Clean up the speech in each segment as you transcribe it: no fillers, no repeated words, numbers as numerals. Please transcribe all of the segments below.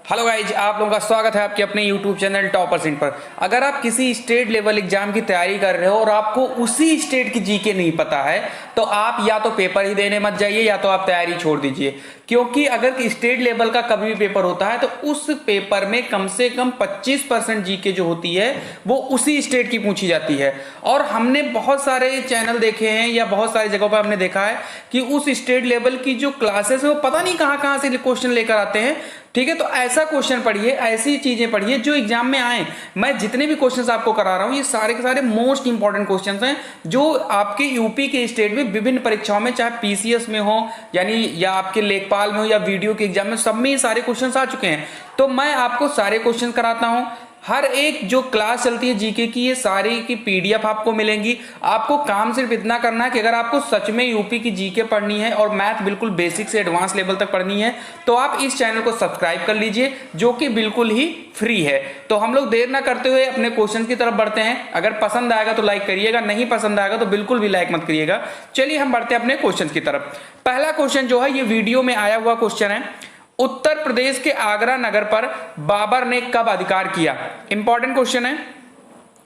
Hello guys, आप लोगों का स्वागत है आपके अपने यूट्यूब चैनल टॉपर्स इन पर। अगर आप किसी स्टेट लेवल एग्जाम की तैयारी कर रहे हो और आपको उसी स्टेट की जीके नहीं पता है तो आप या तो पेपर ही देने मत जाइए या तो आप तैयारी छोड़ दीजिए। क्योंकि अगर स्टेट लेवल का कभी भी पेपर होता है तो उस पेपर में कम से कम 25% जीके जो होती है वो उसी स्टेट की पूछी जाती है। और हमने बहुत सारे चैनल देखे हैं या बहुत सारी जगहों पर हमने देखा है कि उस स्टेट लेवल की जो क्लासेस है वो पता नहीं कहाँ कहाँ से क्वेश्चन लेकर आते हैं। ठीक है, तो ऐसा क्वेश्चन पढ़िए, ऐसी चीजें पढ़िए जो एग्जाम में आए। मैं जितने भी क्वेश्चंस आपको करा रहा हूं ये सारे के सारे मोस्ट इंपॉर्टेंट क्वेश्चंस हैं जो आपके यूपी के स्टेट में विभिन्न परीक्षाओं में, चाहे पीसीएस में हो यानी या आपके लेखपाल में हो या वीडियो के एग्जाम में, सब में ये सारे क्वेश्चंस आ चुके हैं। तो मैं आपको सारे क्वेश्चन कराता हूं। हर एक जो क्लास चलती है जीके की ये सारी की पीडीएफ आपको मिलेंगी। आपको काम सिर्फ इतना करना है कि अगर आपको सच में यूपी की जीके पढ़नी है और मैथ बिल्कुल बेसिक से एडवांस लेवल तक पढ़नी है तो आप इस चैनल को सब्सक्राइब कर लीजिए जो कि बिल्कुल ही फ्री है। तो हम लोग देर ना करते हुए अपने क्वेश्चन की तरफ बढ़ते हैं। अगर पसंद आएगा तो लाइक करिएगा, नहीं पसंद आएगा तो बिल्कुल भी लाइक मत करिएगा। चलिए हम बढ़ते हैं अपने क्वेश्चन की तरफ। पहला क्वेश्चन जो है ये वीडियो में आया हुआ क्वेश्चन है। उत्तर प्रदेश के आगरा नगर पर बाबर ने कब अधिकार किया? इंपॉर्टेंट क्वेश्चन है,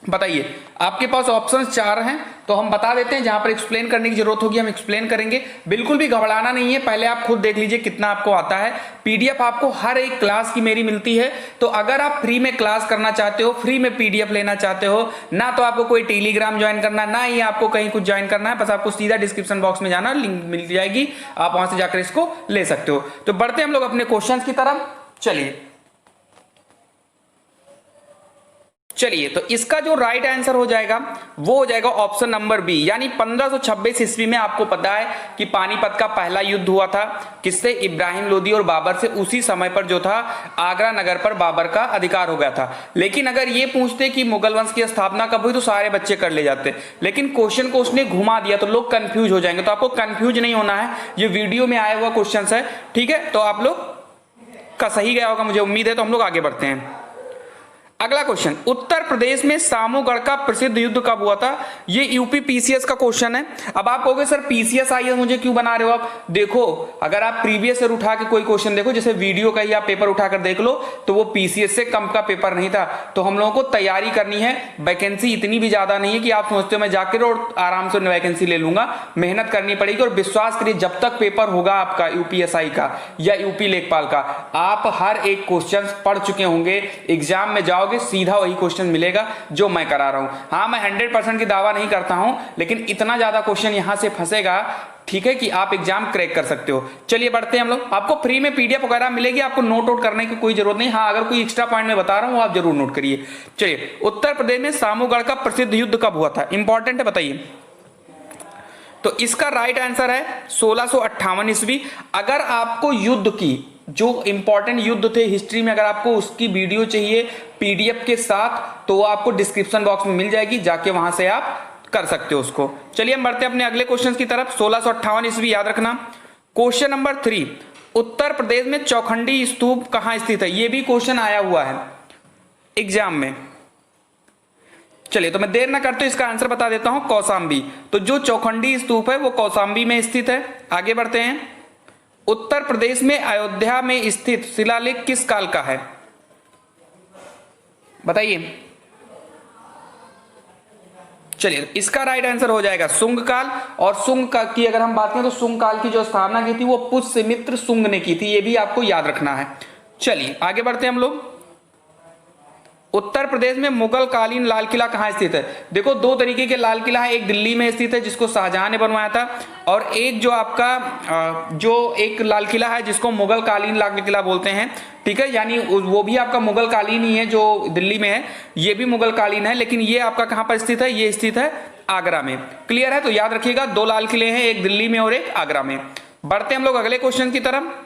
बताइए। आपके पास ऑप्शंस 4 हैं तो हम बता देते हैं। जहां पर एक्सप्लेन करने की जरूरत होगी हम एक्सप्लेन करेंगे। बिल्कुल भी घबराना नहीं है, पहले आप खुद देख लीजिए कितना आपको आता है। पीडीएफ आपको हर एक क्लास की मेरी मिलती है। तो अगर आप फ्री में क्लास करना चाहते हो, फ्री में पीडीएफ लेना चाहते हो, ना तो आपको कोई टेलीग्राम ज्वाइन करना, ना ही आपको कहीं कुछ ज्वाइन करना है, बस आपको सीधा डिस्क्रिप्शन बॉक्स में जाना, लिंक मिल जाएगी, आप वहां से जाकर इसको ले सकते हो। तो बढ़ते हम लोग अपने क्वेश्चन की तरफ। चलिए, तो इसका जो राइट आंसर हो जाएगा वो हो जाएगा ऑप्शन नंबर बी, यानी 1526 ईस्वी में आपको पता है कि पानीपत का पहला युद्ध हुआ था। किससे? इब्राहिम लोदी और बाबर से। उसी समय पर जो था आगरा नगर पर बाबर का अधिकार हो गया था। लेकिन अगर ये पूछते कि मुगल वंश की स्थापना कब हुई तो सारे बच्चे कर ले जाते, लेकिन क्वेश्चन को उसने घुमा दिया तो लोग कंफ्यूज हो जाएंगे। तो आपको कंफ्यूज नहीं होना है, ये वीडियो में आया हुआ क्वेश्चन है। ठीक है, तो आप लोग का सही गया होगा मुझे उम्मीद है। तो हम लोग आगे बढ़ते हैं। अगला क्वेश्चन, उत्तर प्रदेश में सामूगढ़ का प्रसिद्ध युद्ध कब हुआ था? ये यूपी पीसीएस का क्वेश्चन है। अब आप कहोगे सर पीसीएस आई है मुझे क्यों बना रहे हो आप? देखो, अगर आप प्रीवियस ईयर उठा के कोई क्वेश्चन देखो, जैसे वीडियो का ही आप पेपर उठाकर देख लो तो वो पीसीएस से कम का पेपर नहीं था। तो हम लोगों को तैयारी करनी है। वैकेंसी इतनी भी ज्यादा नहीं है कि आप सोचते हो मैं जाकर और आराम से वैकेंसी ले लूंगा। मेहनत करनी पड़ेगी और विश्वास करिए जब तक पेपर होगा आपका यूपीएसआई का या यूपी लेखपाल का, आप हर एक क्वेश्चन पढ़ चुके होंगे। एग्जाम में जाओ सीधा वही क्वेश्चन मिलेगा जो मैं करा रहा हूं। हाँ, मैं 100% की दावा नहीं करता हूं, लेकिन इतना ज्यादा क्वेश्चन यहां से फंसेगा, ठीक है, कि आप एग्जाम क्रैक कर सकते हो। चलिए बढ़ते हैं हम लोग। आपको फ्री में पीडीएफ वगैरह मिलेगी, आपको नोट आउट करने की कोई जरूरत नहीं। हाँ, अगर कोई एक्स्ट्रा पॉइंट मैं बता रहा हूं आप जरूर नोट करिए। चलिए, उत्तर प्रदेश में सामूगढ़ का प्रसिद्ध युद्ध कब हुआ था? इंपॉर्टेंट है, बताइए। तो इसका राइट आंसर है 1658 ईस्वी। अगर आपको युद्ध की जो इंपॉर्टेंट युद्ध थे हिस्ट्री में, अगर आपको उसकी वीडियो चाहिए पीडीएफ के साथ तो आपको डिस्क्रिप्शन बॉक्स में मिल जाएगी, जाके वहां से आप कर सकते हो उसको। चलिए हम बढ़ते हैं अपने अगले क्वेश्चन की तरफ। 1658 ईस्वी याद रखना। क्वेश्चन नंबर 3, उत्तर प्रदेश में चौखंडी स्तूप कहां स्थित है? यह भी क्वेश्चन आया हुआ है एग्जाम में। चलिए, तो मैं देर ना करते इसका आंसर बता देता हूं, कौशाम्बी। तो जो चौखंडी स्तूप है वो कौशाम्बी में स्थित है। आगे बढ़ते हैं। उत्तर प्रदेश में अयोध्या में स्थित शिलालेख किस काल का है? बताइए। चलिए, इसका राइट आंसर हो जाएगा शुंग काल। और शुंग की अगर हम बात करें तो शुंग काल की जो स्थापना की थी वो पुष्यमित्र शुंग ने की थी, ये भी आपको याद रखना है। चलिए आगे बढ़ते हैं हम लोग। उत्तर प्रदेश में मुगल कालीन लाल किला कहां स्थित है? देखो, दो तरीके के लाल किला है। एक दिल्ली में स्थित है जिसको शाहजहां ने बनवाया था, और एक जो आपका जो एक लाल किला है जिसको मुगल कालीन लाल किला बोलते हैं। ठीक है, यानी वो भी आपका मुगल कालीन ही है जो दिल्ली में है, ये भी मुगल कालीन है, लेकिन ये आपका कहां पर स्थित है? ये स्थित है आगरा में। क्लियर है? तो याद रखिएगा, 2 लाल किले हैं, एक दिल्ली में और एक आगरा में। बढ़ते हम लोग अगले क्वेश्चन की तरफ।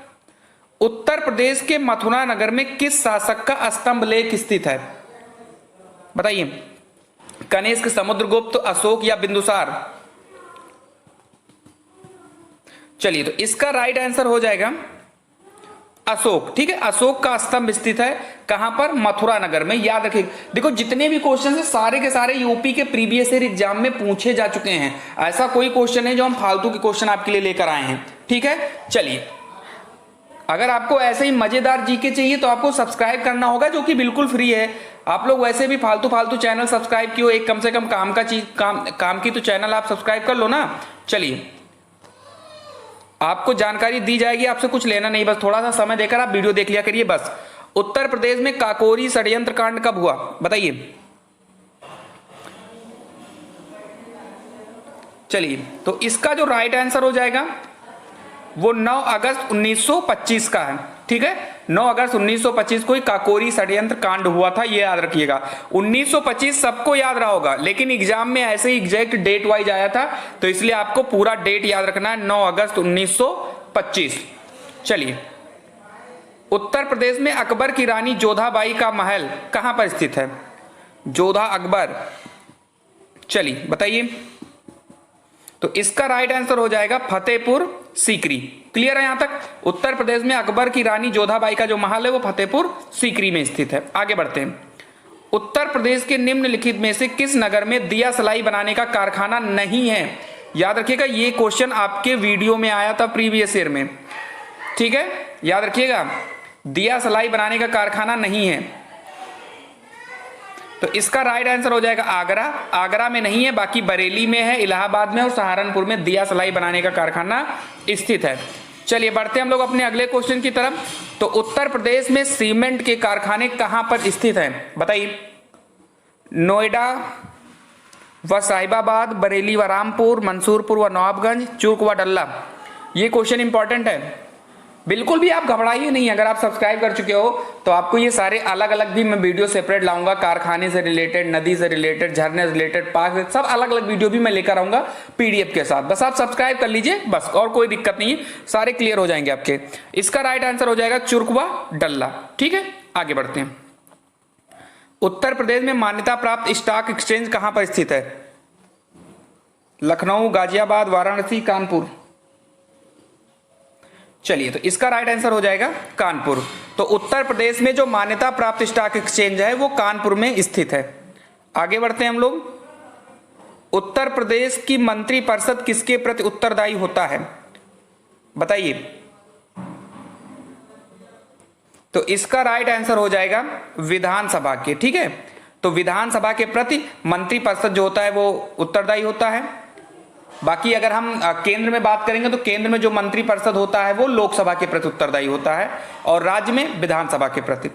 उत्तर प्रदेश के मथुरा नगर में किस शासक का स्तंभ लेख स्थित है? बताइए। कनिष्क, समुद्रगुप्त, अशोक या बिंदुसार? चलिए, तो इसका राइट आंसर हो जाएगा अशोक। ठीक है, अशोक का स्तंभ स्थित है कहां पर? मथुरा नगर में। याद रखिए, देखो जितने भी क्वेश्चन है सारे के सारे यूपी के प्रीवियस ईयर एग्जाम में पूछे जा चुके हैं। ऐसा कोई क्वेश्चन है जो हम फालतू के क्वेश्चन आपके लिए लेकर आए हैं। ठीक है, चलिए अगर आपको ऐसे ही मजेदार जीके चाहिए तो आपको सब्सक्राइब करना होगा, जो कि बिल्कुल फ्री है। आप लोग वैसे भी फालतू फालतू चैनल सब्सक्राइब किए हो, एक कम से कम काम का चीज काम की तो चैनल आप सब्सक्राइब कर लो ना। चलिए, आपको जानकारी दी जाएगी, आपसे कुछ लेना नहीं, बस थोड़ा सा समय देकर आप वीडियो देख लिया करिए बस। उत्तर प्रदेश में काकोरी षड्यंत्र कांड कब हुआ, बताइए। चलिए, तो इसका जो राइट आंसर हो जाएगा वो 9 अगस्त 1925 का है। ठीक है, 9 अगस्त 1925 को ही काकोरी षड्यंत्र कांड हुआ था, ये याद रखिएगा। 1925 सबको याद रहा होगा, लेकिन एग्जाम में ऐसे ही एग्जैक्ट डेट वाइज आया था, तो इसलिए आपको पूरा डेट याद रखना है, 9 अगस्त 1925। चलिए, उत्तर प्रदेश में अकबर की रानी जोधाबाई का महल कहां पर स्थित है, जोधा अकबर। चलिए बताइए, तो इसका राइट आंसर हो जाएगा फतेहपुर सीकरी। क्लियर है यहां तक। उत्तर प्रदेश में अकबर की रानी जोधाबाई का जो महल है वो फतेहपुर सीकरी में स्थित है। आगे बढ़ते हैं। उत्तर प्रदेश के निम्नलिखित में से किस नगर में दिया सलाई बनाने का कारखाना नहीं है। याद रखिएगा, ये क्वेश्चन आपके वीडियो में आया था प्रीवियस ईयर में। ठीक है, याद रखिएगा, दिया सलाई बनाने का कारखाना नहीं है, तो इसका राइट आंसर हो जाएगा आगरा। आगरा में नहीं है, बाकी बरेली में है, इलाहाबाद में और सहारनपुर में दिया सलाई बनाने का कारखाना स्थित है। चलिए बढ़ते हैं हम लोग अपने अगले क्वेश्चन की तरफ। तो उत्तर प्रदेश में सीमेंट के कारखाने कहां पर स्थित हैं, बताइए। नोएडा व साहिबाबाद, बरेली व रामपुर, मंसूरपुर व नवाबगंज, चूर्क व डल्ला। ये क्वेश्चन इंपॉर्टेंट है, बिल्कुल भी आप घबराइए नहीं। अगर आप सब्सक्राइब कर चुके हो तो आपको ये सारे अलग अलग भी मैं वीडियो सेपरेट लाऊंगा, कारखाने से रिलेटेड, नदी से रिलेटेड, झरने से रिलेटेड, पार्क, सब अलग अलग वीडियो भी मैं लेकर आऊंगा पीडीएफ के साथ। बस आप सब्सक्राइब कर लीजिए बस, और कोई दिक्कत नहीं है, सारे क्लियर हो जाएंगे आपके। इसका राइट आंसर हो जाएगा चुर्क व डल्ला। ठीक है, आगे बढ़ते हैं। उत्तर प्रदेश में मान्यता प्राप्त स्टॉक एक्सचेंज कहां पर स्थित है, लखनऊ, गाजियाबाद, वाराणसी, कानपुर। चलिए, तो इसका राइट आंसर हो जाएगा कानपुर। तो उत्तर प्रदेश में जो मान्यता प्राप्त स्टॉक एक्सचेंज है वो कानपुर में स्थित है। आगे बढ़ते हैं हम लोग। उत्तर प्रदेश की मंत्री परिषद किसके प्रति उत्तरदायी होता है, बताइए। तो इसका राइट आंसर हो जाएगा विधानसभा के। ठीक है, तो विधानसभा के प्रति मंत्री परिषद जो होता है वो उत्तरदायी होता है। बाकी अगर हम केंद्र में बात करेंगे तो केंद्र में जो मंत्री परिषद होता है वो लोकसभा के प्रति उत्तरदायी होता है, और राज्य में विधानसभा के प्रति।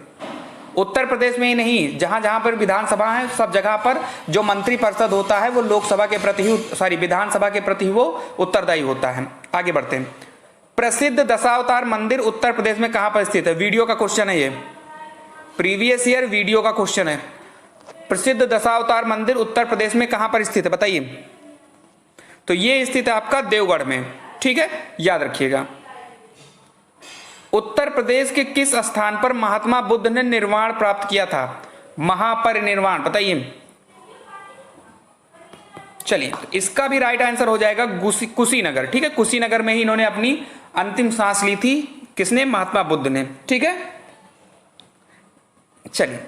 उत्तर प्रदेश में ही नहीं, जहां जहां पर विधानसभा है सब जगह पर जो मंत्री परिषद होता है वो लोकसभा के प्रति ही, विधानसभा के प्रति वो उत्तरदायी होता है। आगे बढ़ते हैं। प्रसिद्ध दशावतार मंदिर उत्तर प्रदेश में कहां पर स्थित है, वीडियो का क्वेश्चन है ये, प्रीवियस ईयर वीडियो का क्वेश्चन है। प्रसिद्ध दशावतार मंदिर उत्तर प्रदेश में कहां पर स्थित है, बताइए। तो ये स्थित है आपका देवगढ़ में। ठीक है, याद रखिएगा। उत्तर प्रदेश के किस स्थान पर महात्मा बुद्ध ने निर्वाण प्राप्त किया था, महापरिनिर्वाण, बताइए। चलिए, तो इसका भी राइट आंसर हो जाएगा कुशीनगर। ठीक है, कुशीनगर में ही इन्होंने अपनी अंतिम सांस ली थी, किसने, महात्मा बुद्ध ने। ठीक है, चलिए।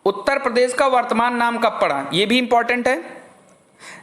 उत्तर प्रदेश का वर्तमान नाम कब पड़ा, यह भी इंपॉर्टेंट है।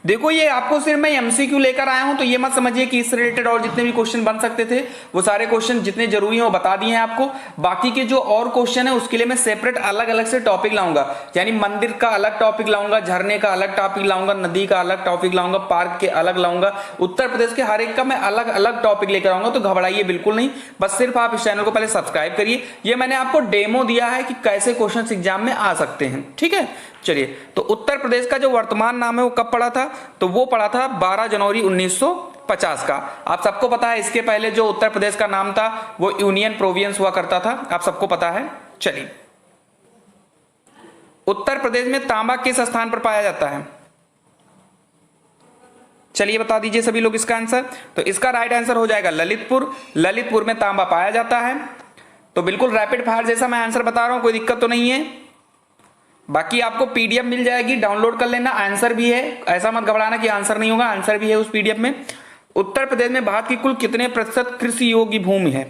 देखो, ये आपको सिर्फ मैं एमसीक्यू लेकर आया हूं, तो ये मत समझिए कि इससे रिलेटेड और जितने भी क्वेश्चन बन सकते थे वो सारे क्वेश्चन जितने जरूरी हैं वो बता दिए हैं आपको। बाकी के जो और क्वेश्चन है उसके लिए मैं सेपरेट अलग अलग से टॉपिक लाऊंगा, यानी मंदिर का अलग टॉपिक लाऊंगा, झरने का अलग टॉपिक लाऊंगा, नदी का अलग टॉपिक लाऊंगा, पार्क के अलग लाऊंगा, उत्तर प्रदेश के हर एक का मैं अलग अलग टॉपिक लेकर आऊंगा। तो घबराइए बिल्कुल नहीं, बस सिर्फ आप इस चैनल को पहले सब्सक्राइब करिए। ये मैंने आपको डेमो दिया है कि कैसे क्वेश्चन एग्जाम में आ सकते हैं। ठीक है, चलिए। तो उत्तर प्रदेश का जो वर्तमान नाम है वो कब पड़ा था, तो वो पड़ा था 12 जनवरी 1950 का। आप सबको पता है, इसके पहले जो उत्तर प्रदेश का नाम था वो यूनियन प्रोविंस हुआ करता था, आप सबको पता है। चलिए, उत्तर प्रदेश में तांबा किस स्थान पर पाया जाता है, चलिए बता दीजिए सभी लोग इसका आंसर। तो इसका राइट आंसर हो जाएगा ललितपुर। ललितपुर में तांबा पाया जाता है। तो बिल्कुल रैपिड फायर जैसा मैं आंसर बता रहा हूं, कोई दिक्कत तो नहीं है। बाकी आपको पीडीएफ मिल जाएगी, डाउनलोड कर लेना, आंसर भी है, ऐसा मत घबराना कि आंसर नहीं होगा, आंसर भी है उस पीडीएफ में। उत्तर प्रदेश में भारत की कुल कितने प्रतिशत कृषि योग्य भूमि है,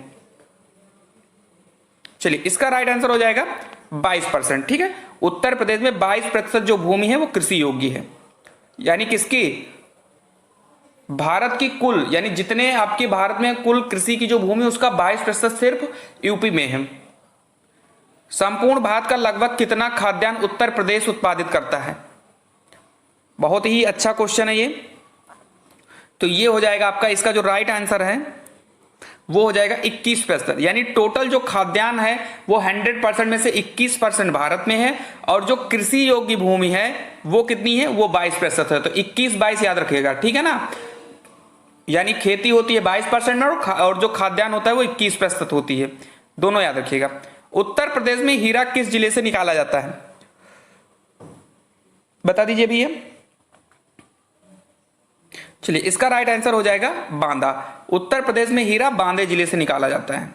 चलिए इसका राइट आंसर हो जाएगा 22%। ठीक है, उत्तर प्रदेश में 22% जो भूमि है वो कृषि योग्य है, यानी किसकी, भारत की कुल यानी जितने आपके भारत में कुल कृषि की जो भूमि उसका 22% सिर्फ यूपी में है। संपूर्ण भारत का लगभग कितना खाद्यान्न उत्तर प्रदेश उत्पादित करता है? बहुत ही अच्छा क्वेश्चन है ये। तो ये हो जाएगा आपका, इसका जो राइट आंसर है वो हो जाएगा 21%। यानी टोटल जो खाद्यान्न है वो 100% में से 21% भारत में है, और जो कृषि योग्य भूमि है वो कितनी है, वो 22% है। तो 21-22 याद रखिएगा, ठीक है ना। यानी खेती होती है 22% में और जो खाद्यान्न होता है वो 21% होती है, दोनों याद रखिएगा। उत्तर प्रदेश में हीरा किस जिले से निकाला जाता है? बता दीजिए भैया। चलिए, इसका राइट आंसर हो जाएगा बांदा। उत्तर प्रदेश में हीरा बांदे जिले से निकाला जाता है।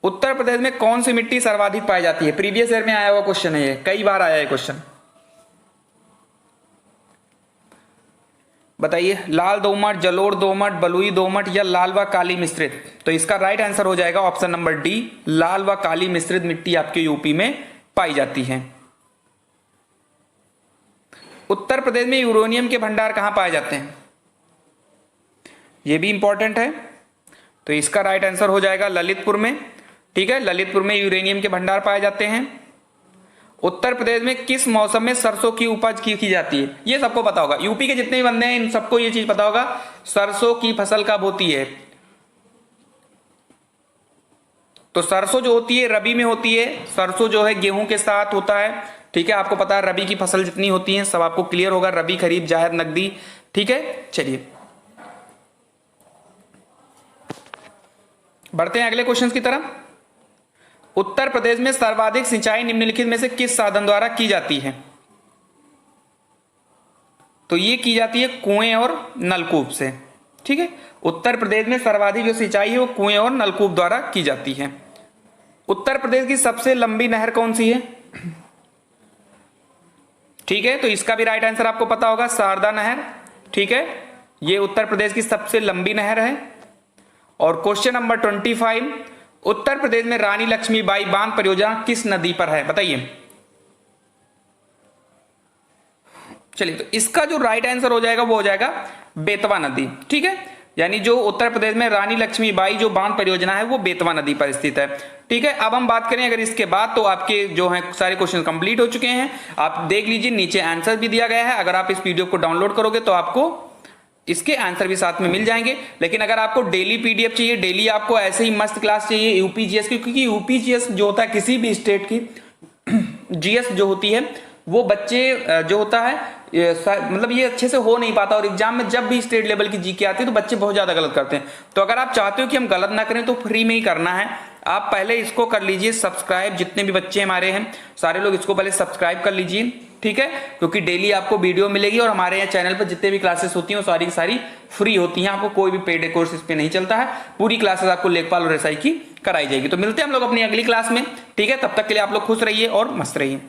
उत्तर प्रदेश में कौन सी मिट्टी सर्वाधिक पाई जाती है? प्रीवियस ईयर में आया हुआ क्वेश्चन है ये, कई बार आया है क्वेश्चन। बताइए, लाल दोमट, जलोढ़ दोमट, बलुई दोमट या लाल व काली मिश्रित? तो इसका राइट आंसर हो जाएगा ऑप्शन नंबर डी, लाल व काली मिश्रित मिट्टी आपके यूपी में पाई जाती है। उत्तर प्रदेश में यूरेनियम के भंडार कहां पाए जाते हैं? यह भी इंपॉर्टेंट है। तो इसका राइट आंसर हो जाएगा ललितपुर में, ठीक है। ललितपुर में यूरेनियम के भंडार पाए जाते हैं। उत्तर प्रदेश में किस मौसम में सरसों की उपज की जाती है? ये सबको पता होगा, यूपी के जितने भी बंदे हैं इन सबको ये चीज पता होगा। सरसों की फसल कब होती है? तो सरसों जो होती है रबी में होती है। सरसों जो है गेहूं के साथ होता है, ठीक है। आपको पता है रबी की फसल जितनी होती है सब आपको क्लियर होगा, रबी, खरीफ, जायद, नकदी, ठीक है। चलिए बढ़ते हैं अगले क्वेश्चन की तरफ। उत्तर प्रदेश में सर्वाधिक सिंचाई निम्नलिखित में से किस साधन द्वारा की जाती है? तो ये की जाती है कुएं और नलकूप से, ठीक है। उत्तर प्रदेश में सर्वाधिक जो सिंचाई है वो कुएं और नलकूप द्वारा की जाती है। उत्तर प्रदेश की सबसे लंबी नहर कौन सी है? ठीक है, तो इसका भी राइट आंसर आपको पता होगा, शारदा नहर, ठीक है। ये उत्तर प्रदेश की सबसे लंबी नहर है। और क्वेश्चन नंबर 25, उत्तर प्रदेश में रानी लक्ष्मीबाई बांध परियोजना किस नदी पर है? बताइए। चलिए, तो इसका जो राइट आंसर हो जाएगा वो हो जाएगा बेतवा नदी, ठीक है। यानी जो उत्तर प्रदेश में रानी लक्ष्मीबाई जो बांध परियोजना है वो बेतवा नदी पर स्थित है, ठीक है। अब हम बात करें अगर इसके बाद, तो आपके जो है सारे क्वेश्चन कंप्लीट हो चुके हैं। आप देख लीजिए, नीचे आंसर भी दिया गया है। अगर आप इस पीडीएफ को डाउनलोड करोगे तो आपको इसके आंसर भी साथ में मिल जाएंगे। लेकिन अगर आपको डेली पीडीएफ चाहिए, डेली आपको ऐसे ही मस्त क्लास चाहिए यूपीजीएस की, क्योंकि यूपीजीएस जो होता है किसी भी स्टेट की जीएस जो होती है वो बच्चे जो होता है मतलब ये अच्छे से हो नहीं पाता, और एग्जाम में जब भी स्टेट लेवल की जीके आती है तो बच्चे बहुत ज्यादा गलत करते हैं। तो अगर आप चाहते हो कि हम गलत ना करें तो फ्री में ही करना है। आप पहले इसको कर लीजिए सब्सक्राइब, जितने भी बच्चे हमारे हैं सारे लोग इसको पहले सब्सक्राइब कर लीजिए, ठीक है। क्योंकि डेली आपको वीडियो मिलेगी और हमारे यहाँ चैनल पर जितने भी क्लासेस होती हैं वो सारी की सारी फ्री होती हैं। आपको कोई भी पेड कोर्स इस पे नहीं चलता है। पूरी क्लासेस आपको लेखपाल और एसआई की कराई जाएगी। तो मिलते हैं हम लोग अपनी अगली क्लास में, ठीक है। तब तक के लिए आप लोग खुश रहिए और मस्त रहिए।